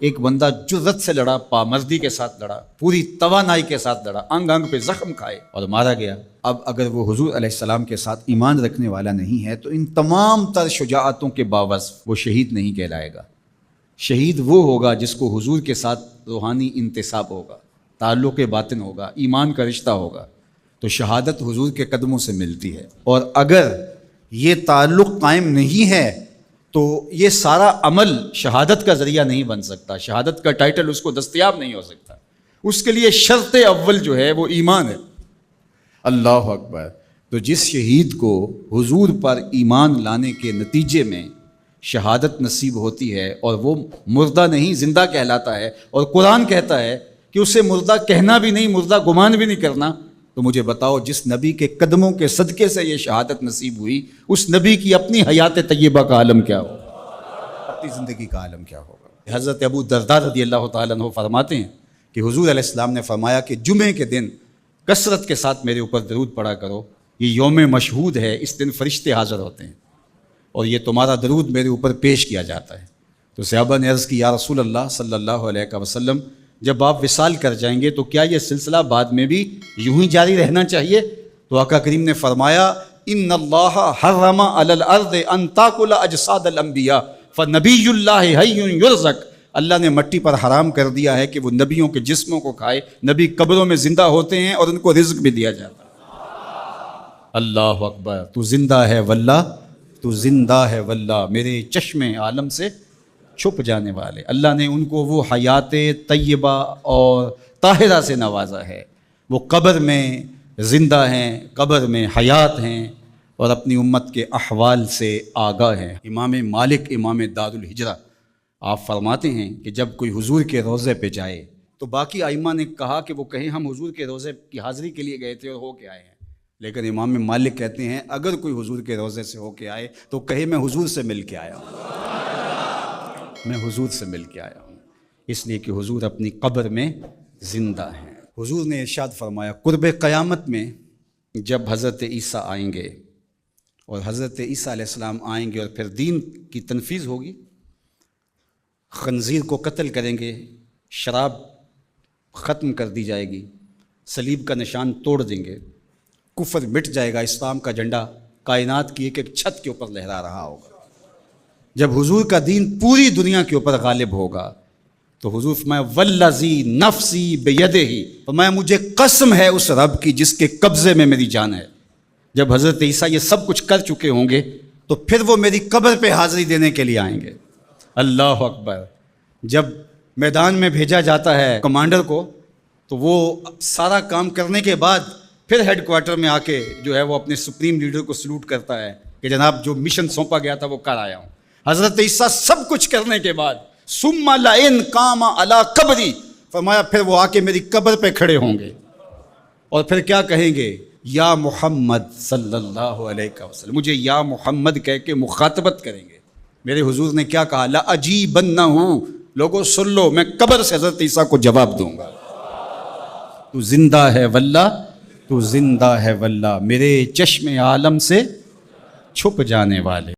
ایک بندہ جرت سے لڑا، پامردی کے ساتھ لڑا، پوری توانائی کے ساتھ لڑا، انگ انگ پہ زخم کھائے اور مارا گیا۔ اب اگر وہ حضور علیہ السلام کے ساتھ ایمان رکھنے والا نہیں ہے تو ان تمام تر شجاعتوں کے باوجود وہ شہید نہیں کہلائے گا۔ شہید وہ ہوگا جس کو حضور کے ساتھ روحانی انتساب ہوگا، تعلق باطن ہوگا، ایمان کا رشتہ ہوگا، تو شہادت حضور کے قدموں سے ملتی ہے۔ اور اگر یہ تعلق قائم نہیں ہے تو یہ سارا عمل شہادت کا ذریعہ نہیں بن سکتا، شہادت کا ٹائٹل اس کو دستیاب نہیں ہو سکتا۔ اس کے لیے شرط اول جو ہے وہ ایمان ہے۔ اللہ اکبر۔ تو جس شہید کو حضور پر ایمان لانے کے نتیجے میں شہادت نصیب ہوتی ہے اور وہ مردہ نہیں زندہ کہلاتا ہے، اور قرآن کہتا ہے کہ اسے مردہ کہنا بھی نہیں، مردہ گمان بھی نہیں کرنا، تو مجھے بتاؤ جس نبی کے قدموں کے صدقے سے یہ شہادت نصیب ہوئی، اس نبی کی اپنی حیات طیبہ کا عالم کیا ہوگا، اپنی زندگی کا عالم کیا ہوگا۔ حضرت ابو درداء رضی اللہ تعالیٰ عنہ فرماتے ہیں کہ حضور علیہ السلام نے فرمایا کہ جمعے کے دن کثرت کے ساتھ میرے اوپر درود پڑھا کرو، یہ یوم مشہود ہے، اس دن فرشتے حاضر ہوتے ہیں اور یہ تمہارا درود میرے اوپر پیش کیا جاتا ہے۔ تو صحابہ نے عرض کی یا رسول اللہ صلی اللہ علیہ وسلم، جب آپ وصال کر جائیں گے تو کیا یہ سلسلہ بعد میں بھی یوں ہی جاری رہنا چاہیے؟ تو آقا کریم نے فرمایا ان اللہ حرم علی الارض ان تاکل اجساد الانبیاء فنبی اللہ حی یرزق، اللہ نے مٹی پر حرام کر دیا ہے کہ وہ نبیوں کے جسموں کو کھائے، نبی قبروں میں زندہ ہوتے ہیں اور ان کو رزق بھی دیا جاتا ہے۔ اللہ اکبر۔ تو زندہ ہے واللہ، تو زندہ ہے واللہ، میرے چشم عالم سے چھپ جانے والے۔ اللہ نے ان کو وہ حیات طیبہ اور طاہرہ سے نوازا ہے، وہ قبر میں زندہ ہیں، قبر میں حیات ہیں اور اپنی امت کے احوال سے آگاہ ہیں۔ امام مالک امام دار الہجرہ آپ فرماتے ہیں کہ جب کوئی حضور کے روضے پہ جائے تو باقی ائمہ نے کہا کہ وہ کہیں ہم حضور کے روضے کی حاضری کے لیے گئے تھے اور ہو کے آئے ہیں، لیکن امام مالک کہتے ہیں اگر کوئی حضور کے روضے سے ہو کے آئے تو کہے میں حضور سے مل کے آیا ہوں، میں حضور سے مل کے آیا ہوں، اس لیے کہ حضور اپنی قبر میں زندہ ہیں۔ حضور نے ارشاد فرمایا قرب قیامت میں جب حضرت عیسیٰ آئیں گے اور حضرت عیسیٰ علیہ السلام آئیں گے اور پھر دین کی تنفیذ ہوگی، خنزیر کو قتل کریں گے، شراب ختم کر دی جائے گی، صلیب کا نشان توڑ دیں گے، کفر مٹ جائے گا، اسلام کا جھنڈا کائنات کی ایک ایک چھت کے اوپر لہرا رہا ہوگا۔ جب حضور کا دین پوری دنیا کے اوپر غالب ہوگا تو حضور فرمایا والذی نفسی بیدہ، فرمایا مجھے قسم ہے اس رب کی جس کے قبضے میں میری جان ہے۔ جب حضرت عیسیٰ یہ سب کچھ کر چکے ہوں گے تو پھر وہ میری قبر پہ حاضری دینے کے لیے آئیں گے۔ اللہ اکبر۔ جب میدان میں بھیجا جاتا ہے کمانڈر کو تو وہ سارا کام کرنے کے بعد پھر ہیڈ کوارٹر میں آ کے جو ہے وہ اپنے سپریم لیڈر کو سلوٹ کرتا ہے کہ جناب جو مشن سونپا گیا تھا وہ کر آیا ہوں۔ حضرت عیسیٰ سب کچھ کرنے کے بعد ثم لئن قام علی قبری، فرمایا پھر وہ آ کے میری قبر پہ کھڑے ہوں گے اور پھر کیا کہیں گے؟ یا محمد صلی اللہ علیہ وسلم، مجھے یا محمد کہہ کے مخاطبت کریں گے۔ میرے حضور نے کیا کہا؟ لأجیبنہ، لوگوں سن لو، میں قبر سے حضرت عیسیٰ کو جواب دوں گا، تو زندہ ہے واللہ، تو زندہ ہے واللہ، میرے چشم عالم سے چھپ جانے والے۔